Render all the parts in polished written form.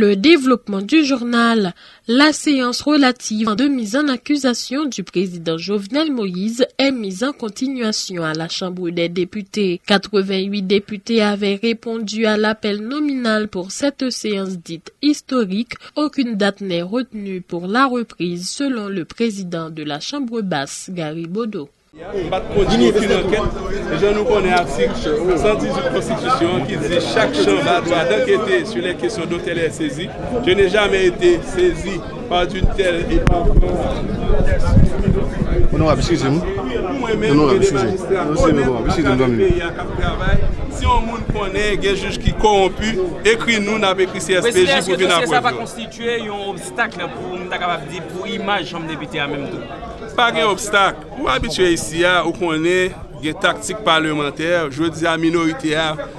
Le développement du journal, la séance relative de mise en accusation du président Jovenel Moïse est mise en continuation à la Chambre des députés. 88 députés avaient répondu à l'appel nominal pour cette séance dite historique. Aucune date n'est retenue pour la reprise selon le président de la Chambre basse, Gary Bodo. On va continuer aucune enquête. Je nous connais l'article 118 de la Constitution qui dit que chaque chambre a droit d'enquêter sur les questions dont elle est saisie. Je n'ai jamais été saisi par d'une telle époque. Excusez-moi. Si on connaît un juge qui est corrompu, écris-nous, n'a pas écrit CSPJ pour venir à ça va constituer un obstacle pour l'image de la Chambre des députés en même temps. Pas un obstacle. Ou habitué ici, ou connaît des tactiques parlementaires, je dis à la minorité,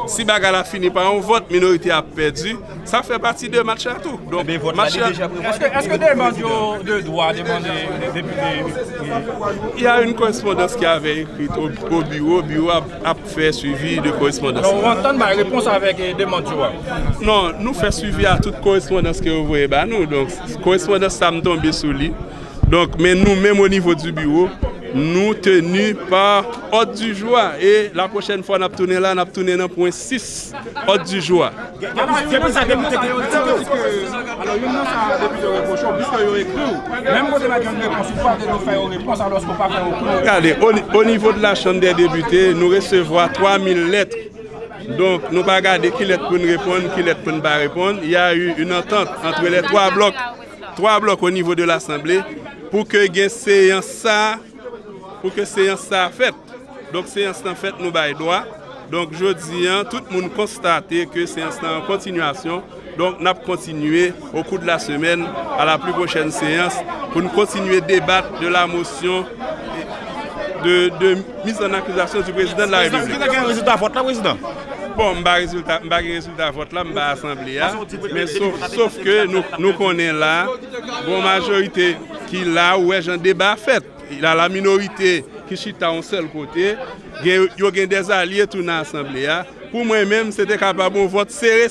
si Bagala finit par un vote, minorité a perdu, ça fait partie de match à tout. Donc, est-ce que des mandats de droit demandent des députés? Il y a une correspondance qui avait écrite au bureau. Le bureau a fait suivi de correspondance. Donc, on entend ma réponse avec des mandats? Non, nous faisons suivi à toute correspondance que vous voyez. Nous, donc, correspondance, ça me tombe sous lui. Donc, mais nous, même au niveau du bureau, nous tenus par ordre du jour. Et la prochaine fois, nous tourné là, nous tourné dans le point 6, ordre du jour. Alors, il y a regardez, au niveau de la Chambre des députés, nous recevons 3000 lettres. Donc, nous ne pouvons pas regarder qui lettre pour nous répondre, qui lettre pour ne pas répondre. Il y a eu une entente entre les trois blocs au niveau de l'Assemblée pour que la séance ça faite. Donc, séance en fait, nous avons droit. Donc, je dis, tout le monde constate que séance est en continuation. Donc, nous allons continuer au cours de la semaine à la plus prochaine séance pour nous continuer à débattre de la motion de mise en accusation du président de la République. Quel est le résultat de vote là, président? Bon, je n'ai pas de résultat de vote là, je n'ai pas l'Assemblée. Mais sauf que nous connaissons là, bon majorité qui là où est un débat fait. Il y a la minorité qui chita en seul côté. Il y a des alliés tout dans l'Assemblée. Pour moi-même, c'était capable de vote serré.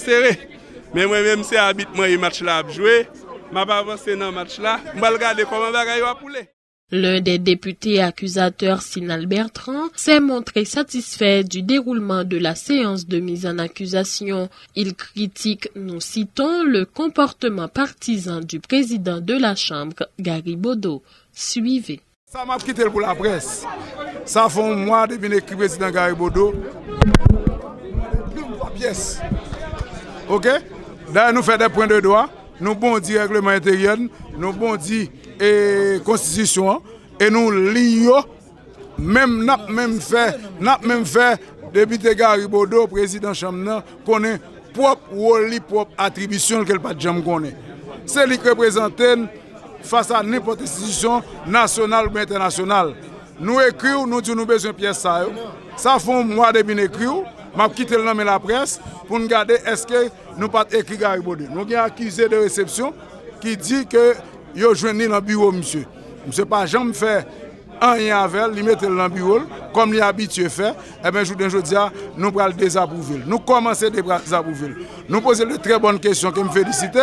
Mais moi-même, c'est habitement le match là à jouer. Je ne vais pas avancer dans le match là. Je vais regarder comment il va pouler. L'un des députés accusateurs, Sinal Bertrand, s'est montré satisfait du déroulement de la séance de mise en accusation. Il critique, nous citons, le comportement partisan du président de la Chambre, Gary Bodo. Suivez. Ça m'a quitté pour la presse. Ça fait un mois depuis que le président Gary Bodo. Pièces. Ok? D'ailleurs, nous faisons des points de droit. Nous bondis règlement intérieur. Nous bondis constitution. Et nous lions. Même fait, député Gary Bodo, président Chambre, connaît propre rôle, propre attribution qu'elle pas de jamais connaît. C'est lui qui représente face à n'importe quelle institution nationale ou internationale. Nous écrivons, nous disons nous besoin de pièces. Ça fait un mois de bien écrit. Je vais quitter le nom de la presse pour nous regarder est-ce que nous pas écrit Gary Bodo. Nous avons accusé de réception qui dit que yo joindre dans le bureau, monsieur. Monsieur pas jamais fait rien avec, il mettait dans le bureau, comme il est habitué à faire. Eh bien, je dis, nous allons le désapprouver. Nous commençons à désapprouver. Nous posons de très bonnes questions qui me félicitent.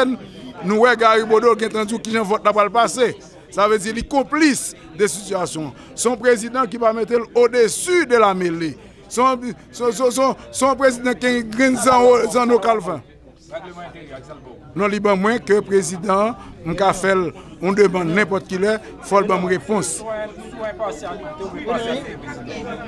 Nous voyons Gary Bodo qui a entendu qui vote n'a pas le passé. Ça veut dire qu'il est complice des situations. Son président qui va mettre au-dessus de la mêlée. Son président qui est grand dans calvin. Non, il y a moins que le président, on demande n'importe qui est, il faut une réponse.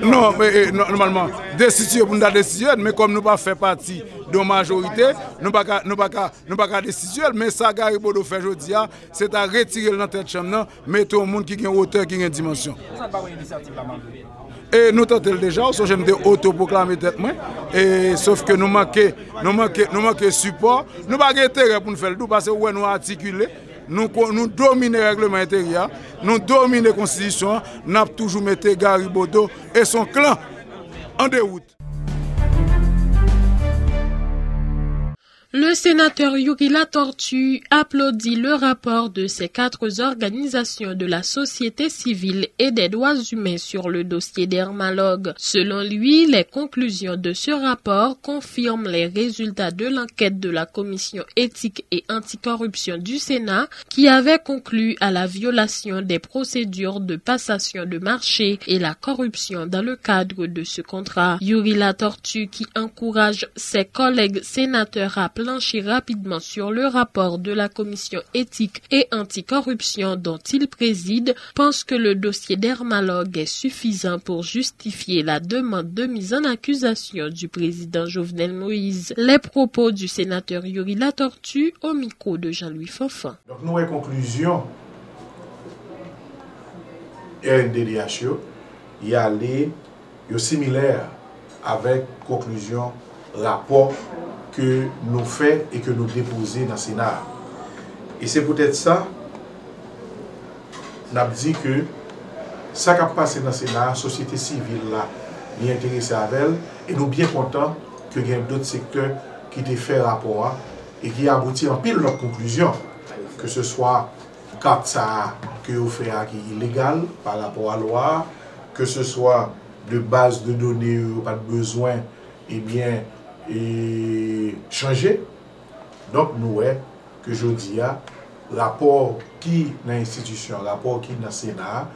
Non, mais normalement, décision pour nous décision, mais comme nous ne faisons pas partie de la majorité, nous ne pouvons pas décision, mais ça, Gary Bodo fait aujourd'hui, c'est à retirer dans tête chambre, mais tout le monde qui a une hauteur, qui a une dimension. Et nous tentons déjà, j'aime de autoproclamer tête moi. Et sauf que nous manquons support. Nous n'avons pas intérêt pour nous faire le tout parce que nous articulés, nous dominons le règlement intérieur, nous dominons la constitution, nous avons toujours mis Gary Bodo et son clan en déroute. Le sénateur Yuri Latortue applaudit le rapport de ces 4 organisations de la société civile et des droits humains sur le dossier Dermalog. Selon lui, les conclusions de ce rapport confirment les résultats de l'enquête de la commission éthique et anticorruption du Sénat qui avait conclu à la violation des procédures de passation de marché et la corruption dans le cadre de ce contrat. Yuri Latortue qui encourage ses collègues sénateurs à plancher rapidement sur le rapport de la commission éthique et anticorruption dont il préside, pense que le dossier Dermalog est suffisant pour justifier la demande de mise en accusation du président Jovenel Moïse. Les propos du sénateur Yuri Latortue au micro de Jean-Louis Fofan. Donc nous avons conclusion RNDDH y aller similaire avec conclusion rapport que nous faisons et que nous déposons dans le Sénat. Et c'est peut-être ça, nous avons dit que ça qui a passé dans le Sénat, la société civile là, est intéressée à elle, et nous sommes bien contents qu'il y ait d'autres secteurs qui ont fait rapport et qui aboutit en pile leur conclusion, que ce soit quand ça que vous faites qui est illégal par rapport à la loi, que ce soit de base de données, pas de besoin, et bien, et changer. Donc, nous, que je dis, rapport qui dans l'institution, rapport qui dans le Sénat,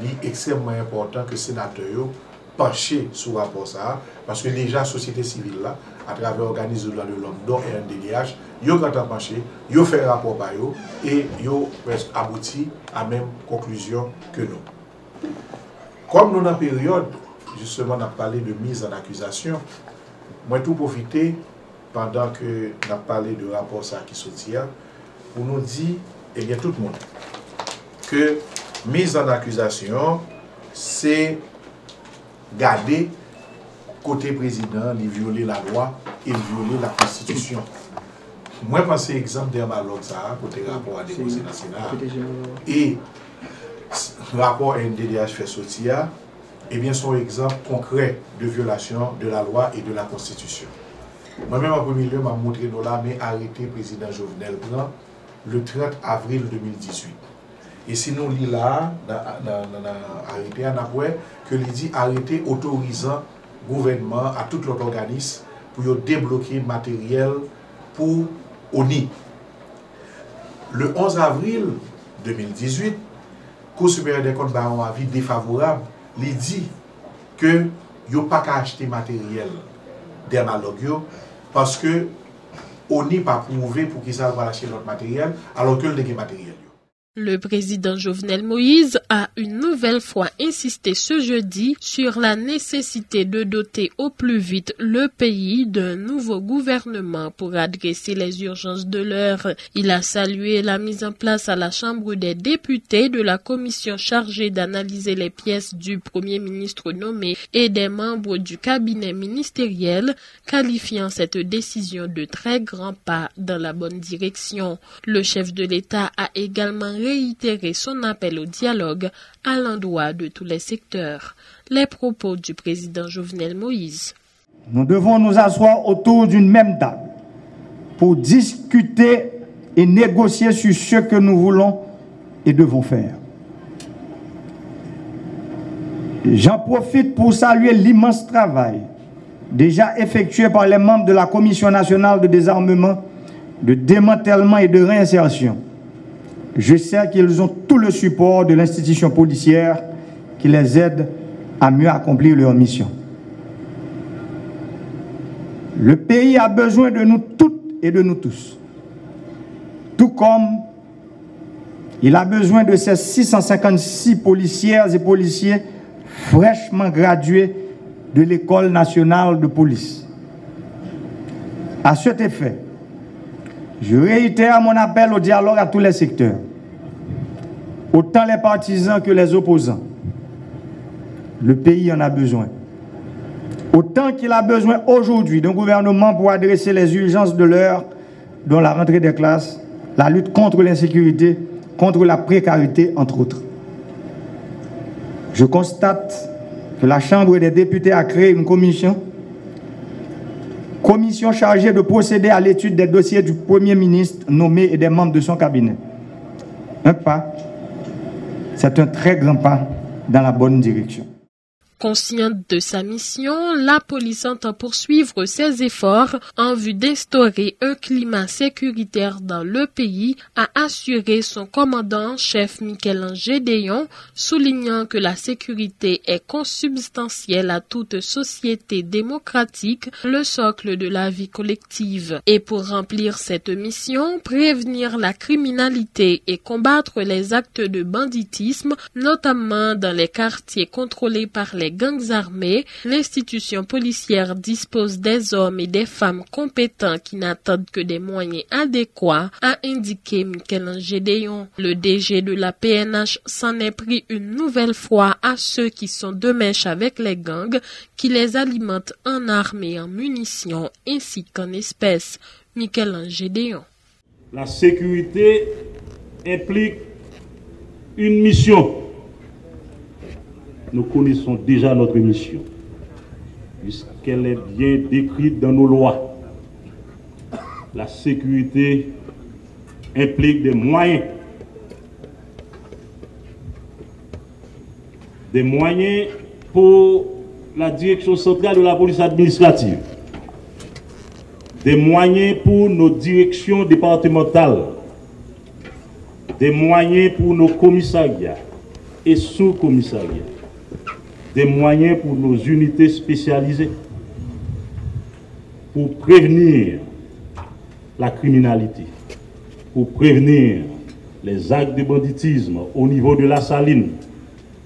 est extrêmement important que les sénateurs penchent sur le rapport ça, parce que déjà, la société civile, là, à travers l'organisme de l'homme, dont RNDDH, ils ont penché, ils ont fait un rapport par eux, et ils ont abouti à la même conclusion que nous. Comme nous, dans la période, justement, on a parlé de mise en accusation, moi, tout profiter pendant que nous avons parlé de rapport ça qui sortit, pour nous dire, et bien tout le monde, que mise en accusation, c'est garder côté président, il violer la loi et violer la Constitution. Moi, je pense exemple Dermalog ça, côté rapport à déposer dans le Sénat, et le rapport NDDH fait sortir, eh bien, son exemple concret de violation de la loi et de la Constitution. Moi-même, en premier lieu, je vais montrer nous là, mais arrêté président Jovenel Blanc le 30 avril 2018. Et si nous lisons là, dans arrêté, on a que il dit arrêté autorisant le gouvernement à tout l'autre organisme pour débloquer le matériel pour ONI. Le 11 avril 2018, Cour supérieure des comptes a un avis défavorable. Il dit que il n'y a pas qu'à acheter matériel Dermalog parce que on n'est pas prouvé pour qu'ils aillent acheter l'autre matériel alors que le matériel. Le président Jovenel Moïse a une nouvelle fois insisté ce jeudi sur la nécessité de doter au plus vite le pays d'un nouveau gouvernement pour adresser les urgences de l'heure. Il a salué la mise en place à la Chambre des députés de la commission chargée d'analyser les pièces du Premier ministre nommé et des membres du cabinet ministériel, qualifiant cette décision de très grand pas dans la bonne direction. Le chef de l'État a également réitérer son appel au dialogue à l'endroit de tous les secteurs. Les propos du président Jovenel Moïse. Nous devons nous asseoir autour d'une même table pour discuter et négocier sur ce que nous voulons et devons faire. J'en profite pour saluer l'immense travail déjà effectué par les membres de la Commission nationale de désarmement, de démantèlement et de réinsertion. Je sais qu'ils ont tout le support de l'institution policière qui les aide à mieux accomplir leur mission. Le pays a besoin de nous toutes et de nous tous. Tout comme il a besoin de ces 656 policières et policiers fraîchement gradués de l'École nationale de police. À cet effet, je réitère mon appel au dialogue à tous les secteurs, autant les partisans que les opposants. Le pays en a besoin. Autant qu'il a besoin aujourd'hui d'un gouvernement pour adresser les urgences de l'heure, dont la rentrée des classes, la lutte contre l'insécurité, contre la précarité, entre autres. Je constate que la Chambre des députés a créé une commission commission chargée de procéder à l'étude des dossiers du Premier ministre nommé et des membres de son cabinet. Un pas, c'est un très grand pas dans la bonne direction. Consciente de sa mission, la police entend poursuivre ses efforts en vue d'instaurer un climat sécuritaire dans le pays, a assuré son commandant-chef Michel Gédéon, soulignant que la sécurité est consubstantielle à toute société démocratique, le socle de la vie collective. Et pour remplir cette mission, prévenir la criminalité et combattre les actes de banditisme, notamment dans les quartiers contrôlés par les gangs armés, l'institution policière dispose des hommes et des femmes compétents qui n'attendent que des moyens adéquats, a indiqué Michel Gédéon. Le DG de la PNH s'en est pris une nouvelle fois à ceux qui sont de mèche avec les gangs, qui les alimentent en armes et en munitions ainsi qu'en espèces. Michel Gédéon. La sécurité implique une mission. Nous connaissons déjà notre mission, puisqu'elle est bien décrite dans nos lois. La sécurité implique des moyens. Des moyens pour la direction centrale de la police administrative. Des moyens pour nos directions départementales. Des moyens pour nos commissariats et sous-commissariats. Des moyens pour nos unités spécialisées pour prévenir la criminalité, pour prévenir les actes de banditisme au niveau de la Saline,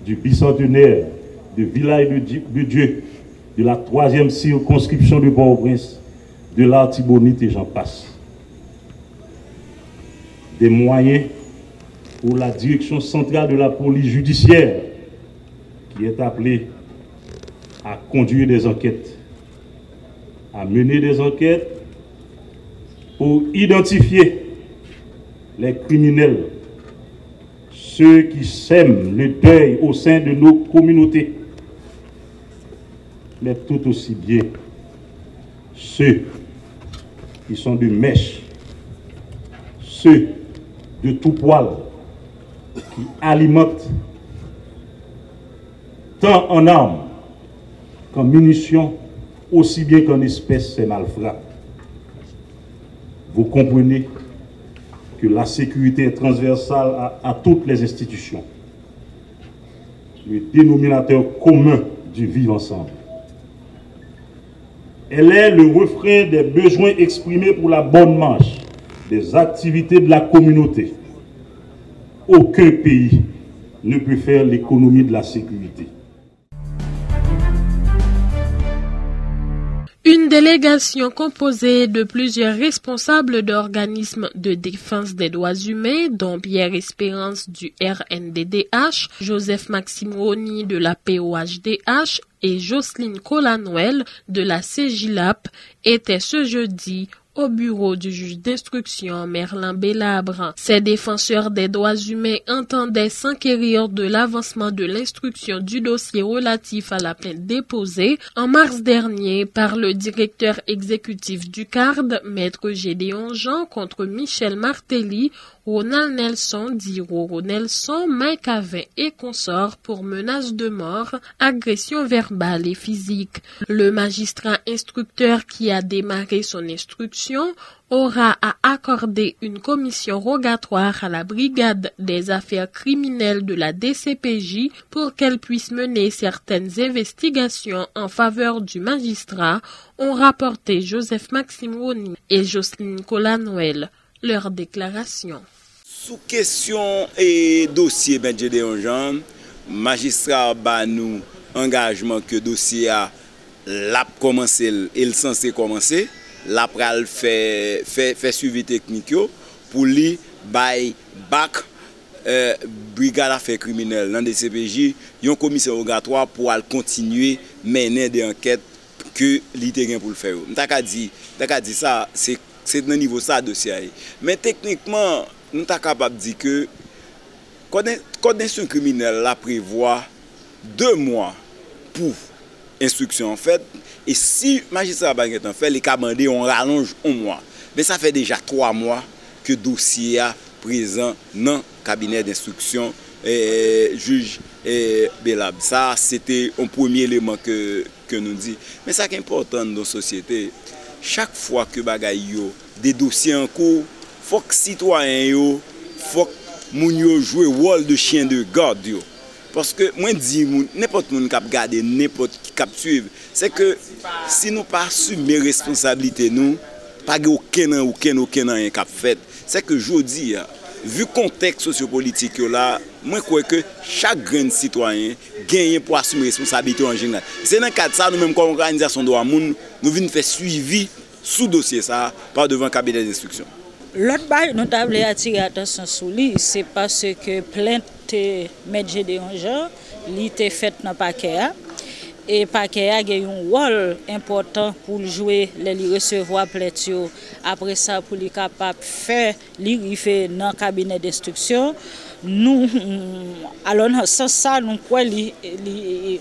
du Bicentenaire, du village de Dieu, de la 3e circonscription de Port-au-Prince, de l'Artibonite et j'en passe. Des moyens pour la direction centrale de la police judiciaire, qui est appelé à conduire des enquêtes, à mener des enquêtes pour identifier les criminels, ceux qui sèment le deuil au sein de nos communautés, mais tout aussi bien ceux qui sont de mèche, ceux de tout poil, qui alimentent tant en armes qu'en munitions, aussi bien qu'en espèces, ces malfrats. Vous comprenez que la sécurité est transversale à toutes les institutions. Le dénominateur commun du vivre ensemble. Elle est le refrain des besoins exprimés pour la bonne marche des activités de la communauté. Aucun pays ne peut faire l'économie de la sécurité. Une délégation composée de plusieurs responsables d'organismes de défense des droits humains, dont Pierre Espérance du RNDDH, Joseph Maxime Rony de la POHDH et Jocelyne Colanoël de la CEGILAP, était ce jeudi au bureau du juge d'instruction Merlin Bélabre. Ces défenseurs des droits humains entendaient s'enquérir de l'avancement de l'instruction du dossier relatif à la plainte déposée en mars dernier par le directeur exécutif du CARD, Maître Gédéon Jean, contre Michel Martelly, Ronald Nelson, dit Roro Nelson, Mike Avin et consorts pour menaces de mort, agression verbale et physique. Le magistrat instructeur qui a démarré son instruction aura à accorder une commission rogatoire à la brigade des affaires criminelles de la DCPJ pour qu'elle puisse mener certaines investigations en faveur du magistrat, ont rapporté Joseph Maxime Rony et Jocelyne Colanoël. Leur déclaration. Sous question et dossier Ben Gédéon Jean, magistrat ba nous engagement que dossier a l'a commencé et le censé commencer, l'a pral fait suivi technique pour lui bay bac brigade affaires criminelles dans DCPJ, yon commission rogatoire pour continuer mener des enquêtes que li te gen pour le faire. M'ta dit ça c'est dans niveau ça dossier. Mais techniquement, nous sommes capables de dire que condamnation criminelle la prévoit 2 mois pour instruction en fait. Et si magistrat Baguette en fait, les cabandés on rallonge un mois. Mais ça fait déjà 3 mois que le dossier est présent dans le cabinet d'instruction juge Belab. Ça, c'était un premier élément que nous dit. Mais ça qui est important dans nos sociétés, chaque fois que bagay yo, des dossiers en cours, il faut que les citoyens, il faut que les gens jouent le rôle de chien de garde. Yo. Parce que moi, je dis, n'importe qui cap garder, n'importe qui cap suivre, c'est que si nous pas assumer responsabilité, nous, pas aucun cap fait. C'est que je dis, vu le contexte sociopolitique là, moi je crois que chaque grand citoyen gagne pour assumer responsabilité en général. C'est dans le cadre de ça, nous-mêmes comme organisation de Wamoun, nous venons faire suivi sous dossier ça par devant le cabinet d'instruction. L'autre bail, nous avons attiré l'attention sur lui, c'est parce que plainte M. Gédéon Jean, il était faite dans le paquet. Et le paquet a un rôle important pour jouer, les recevoir plainte. Après ça, pour les capables de faire, les dans le cabinet d'instruction. Nous, alors, sans ça, nous croyons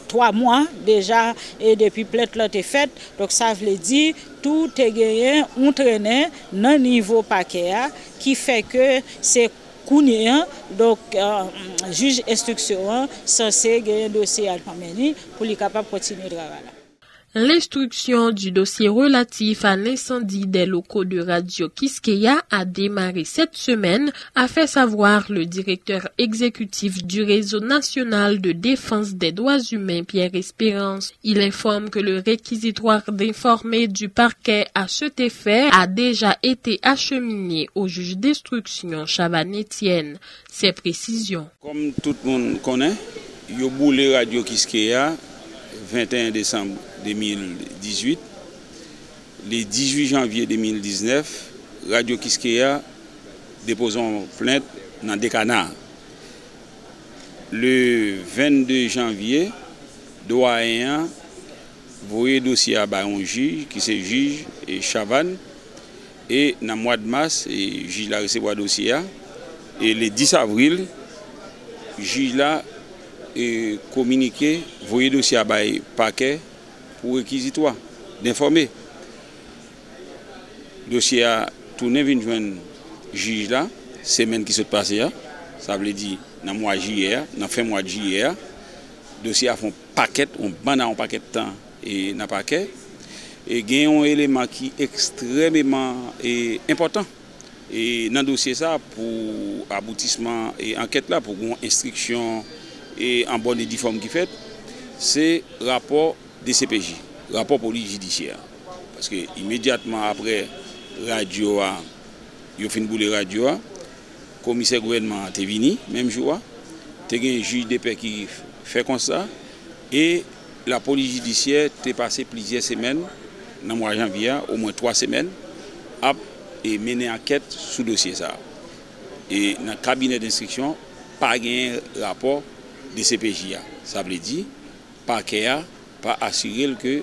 3 mois déjà, et depuis plainte là été faite. Donc, ça veut dire tout est gagné, on traîne dans le niveau paquet, qui fait que c'est donc, juge instruction censé gagner un dossier à l'amener pour les capables de continuer le travail. L'instruction du dossier relatif à l'incendie des locaux de Radio Quisqueya a démarré cette semaine, a fait savoir le directeur exécutif du réseau national de défense des droits humains, Pierre Espérance. Il informe que le réquisitoire d'informer du parquet à cet effet a déjà été acheminé au juge d'instruction Chavan Etienne. Ces précisions. Comme tout le monde connaît, il y a boulé Radio Quisqueya 21 décembre 2018. Le 18 janvier 2019, Radio Quisqueya dépose une plainte dans des canards. Le 22 janvier, doyen voyé dossier à un juge qui c'est juge et Chavan. Et dans le mois de mars, le juge a reçu le dossier. Et le 10 avril, le juge a communiqué, voyé dossier à un paquet pour réquisitoire d'informer. Le dossier a tourné vers le juge là, semaine qui s'est passée, ça veut dire dans le mois de juillet, dans le fin mois de juillet, le dossier a fait un paquet, on bande un paquet de temps et dans paquet. Et il y a un élément qui est extrêmement important. Et dans le dossier ça, pour aboutissement et enquête là, pour une instruction et en bonne et due forme qui fait, c'est rapport des CPJ, rapport police judiciaire. Parce que immédiatement après radio, il a fait une boule radio, le commissaire gouvernement est venu, même jour, il y a un juge de paix qui fait comme ça, et la police judiciaire a passé plusieurs semaines, dans le mois de janvier, au moins 3 semaines, à mener enquête sur le dossier. Ça. Et dans le cabinet d'instruction, pas de rapport de CPJ. Ça veut dire, pas assurer que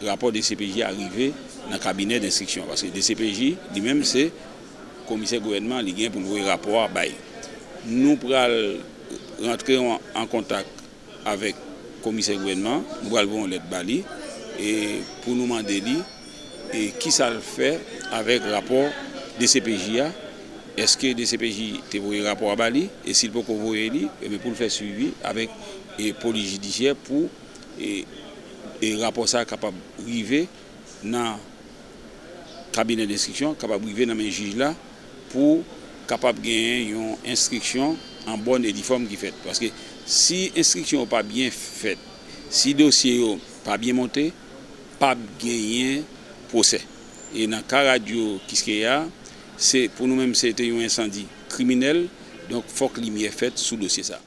le rapport de CPJ arrive dans le cabinet d'instruction. Parce que le CPJ, lui-même, c'est le commissaire gouvernement qui vient pour nous un rapport. Nous pourrons rentrer en contact avec le commissaire gouvernement, nous allons lettre Bali, et pour nous demander et qui ça le fait avec le rapport de CPJ. Est-ce que des CPJ te voyé rapport à Bali et s'il peut qu'on voit lui pour le faire suivi avec la police judiciaire pour et rapport ça capable d'arriver dans le cabinet d'instruction, capable d'arriver dans les juges là pour capable gagner une instruction en bonne et due forme qui fait. Parce que si l'instruction n'est pas bien faite, si le dossier n'est pas bien monté, pas gagner procès. Et dans le cas Radio Quisqueya, c'est pour nous-mêmes c'était un incendie criminel, donc il faut que lumière faite sous le dossier ça.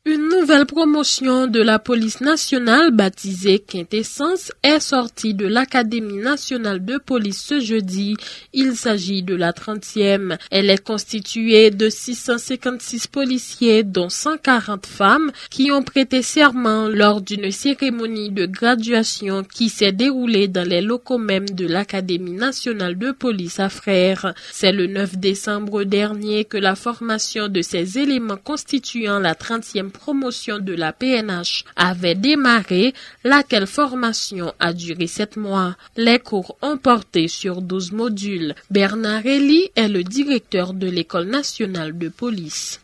Une nouvelle promotion de la police nationale baptisée Quintessence est sortie de l'Académie nationale de police ce jeudi. Il s'agit de la 30e. Elle est constituée de 656 policiers dont 140 femmes qui ont prêté serment lors d'une cérémonie de graduation qui s'est déroulée dans les locaux mêmes de l'Académie nationale de police à Frères. C'est le 9 décembre dernier que la formation de ces éléments constituant la 30e promotion formation de la PNH avait démarré, laquelle formation a duré 7 mois. Les cours ont porté sur 12 modules. Bernard Elie est le directeur de l'École nationale de police.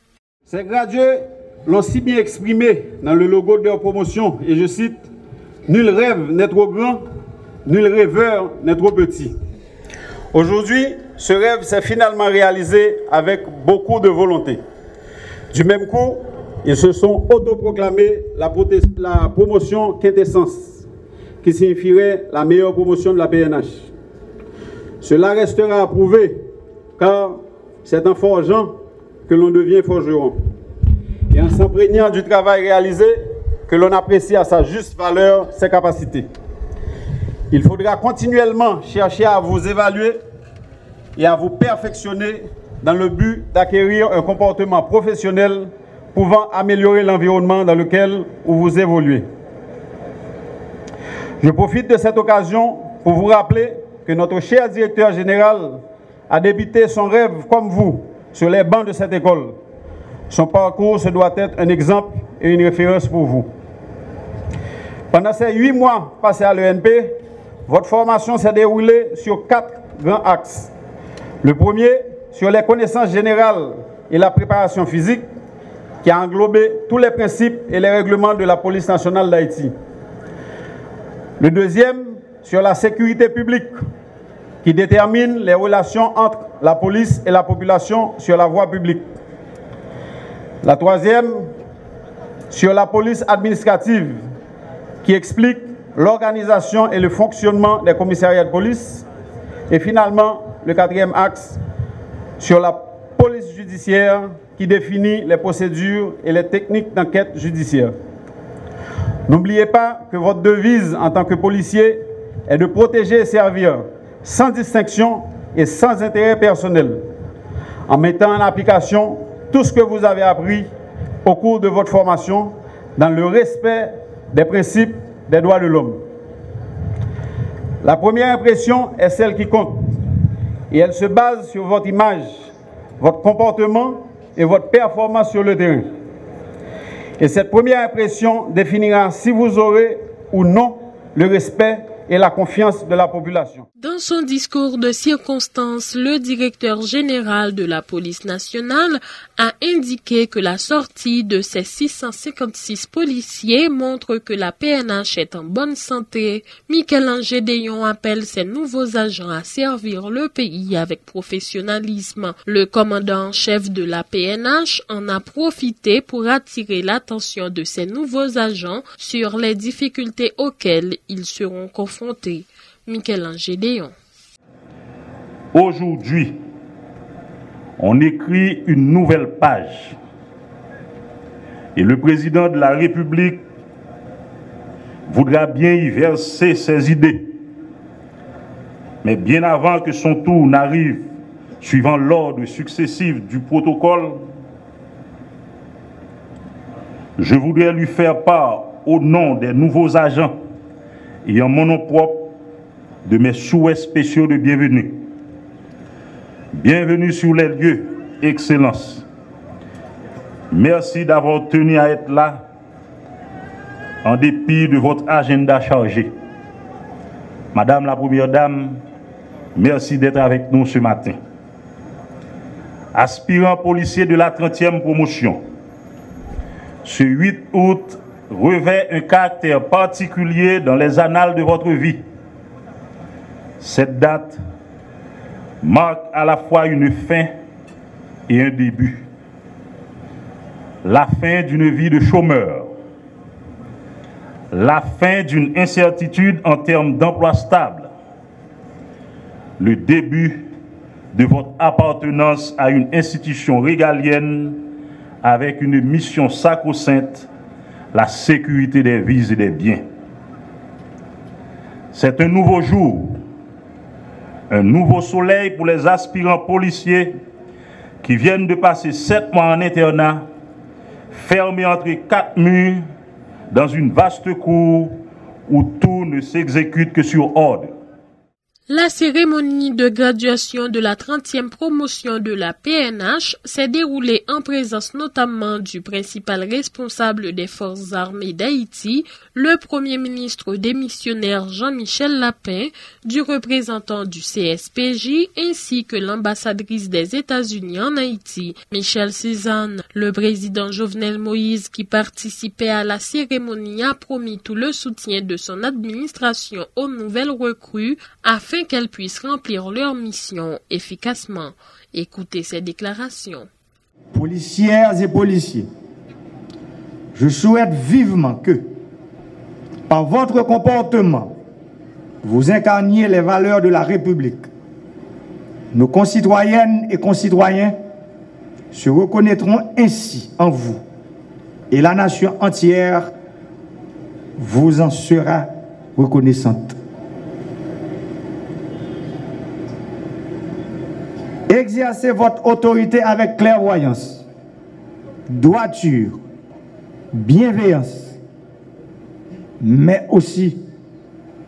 Ces gradués l'ont si bien exprimé dans le logo de leur promotion, et je cite, « Nul rêve n'est trop grand, nul rêveur n'est trop petit ». Aujourd'hui, ce rêve s'est finalement réalisé avec beaucoup de volonté. Du même coup, ils se sont autoproclamés la promotion quintessence, qui signifierait la meilleure promotion de la PNH. Cela restera à prouver, car c'est en forgeant que l'on devient forgeron. Et en s'imprégnant du travail réalisé, que l'on apprécie à sa juste valeur ses capacités. Il faudra continuellement chercher à vous évaluer et à vous perfectionner dans le but d'acquérir un comportement professionnel pouvant améliorer l'environnement dans lequel vous évoluez. Je profite de cette occasion pour vous rappeler que notre cher directeur général a débuté son rêve comme vous sur les bancs de cette école. Son parcours se doit être un exemple et une référence pour vous. Pendant ces 8 mois passés à l'ENP, votre formation s'est déroulée sur 4 grands axes. Le premier, sur les connaissances générales et la préparation physique, qui a englobé tous les principes et les règlements de la police nationale d'Haïti. Le deuxième, sur la sécurité publique, qui détermine les relations entre la police et la population sur la voie publique. La troisième, sur la police administrative, qui explique l'organisation et le fonctionnement des commissariats de police. Et finalement, le quatrième axe, sur la police judiciaire, qui définit les procédures et les techniques d'enquête judiciaire. N'oubliez pas que votre devise en tant que policier est de protéger et servir sans distinction et sans intérêt personnel, en mettant en application tout ce que vous avez appris au cours de votre formation dans le respect des principes des droits de l'homme. La première impression est celle qui compte et elle se base sur votre image, votre comportement et votre performance sur le terrain. Et cette première impression définira si vous aurez ou non le respect et la confiance de la population. Dans son discours de circonstance, le directeur général de la police nationale a indiqué que la sortie de ces 656 policiers montre que la PNH est en bonne santé. Michel Gédéon appelle ses nouveaux agents à servir le pays avec professionnalisme. Le commandant en chef de la PNH en a profité pour attirer l'attention de ses nouveaux agents sur les difficultés auxquelles ils seront confrontés. Michel Gédéon. Aujourd'hui, on écrit une nouvelle page. Et le président de la République voudra bien y verser ses idées. Mais bien avant que son tour n'arrive, suivant l'ordre successif du protocole, je voudrais lui faire part au nom des nouveaux agents et en mon nom propre de mes souhaits spéciaux de bienvenue. Bienvenue sur les lieux, Excellence. Merci d'avoir tenu à être là en dépit de votre agenda chargé. Madame la Première Dame, merci d'être avec nous ce matin. Aspirant policier de la 30e promotion, ce 8 août revêt un caractère particulier dans les annales de votre vie. Cette date marque à la fois une fin et un début. La fin d'une vie de chômeur. La fin d'une incertitude en termes d'emploi stable. Le début de votre appartenance à une institution régalienne avec une mission sacro-sainte, la sécurité des vies et des biens. C'est un nouveau jour, un nouveau soleil pour les aspirants policiers qui viennent de passer 7 mois en internat, fermés entre 4 murs, dans une vaste cour où tout ne s'exécute que sur ordre. La cérémonie de graduation de la 30e promotion de la PNH s'est déroulée en présence notamment du principal responsable des forces armées d'Haïti, le premier ministre démissionnaire Jean-Michel Lapin, du représentant du CSPJ ainsi que l'ambassadrice des États-Unis en Haïti, Michelle Cézanne. Le président Jovenel Moïse, qui participait à la cérémonie, a promis tout le soutien de son administration aux nouvelles recrues afin qu'elles puissent remplir leur mission efficacement. Écoutez ces déclarations. Policières et policiers, je souhaite vivement que, par votre comportement, vous incarniez les valeurs de la République. Nos concitoyennes et concitoyens se reconnaîtront ainsi en vous et la nation entière vous en sera reconnaissante. Exercez votre autorité avec clairvoyance, droiture, bienveillance, mais aussi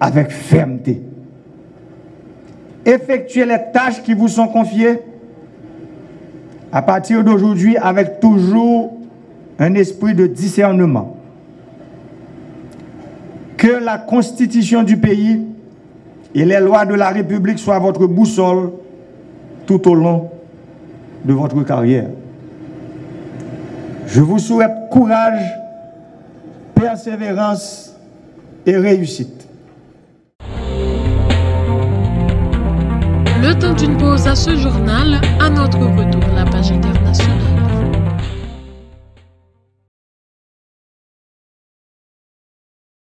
avec fermeté. Effectuez les tâches qui vous sont confiées à partir d'aujourd'hui avec toujours un esprit de discernement. Que la constitution du pays et les lois de la République soient votre boussole tout au long de votre carrière. Je vous souhaite courage, persévérance et réussite. Le temps d'une pause à ce journal, à notre retour, la page internationale.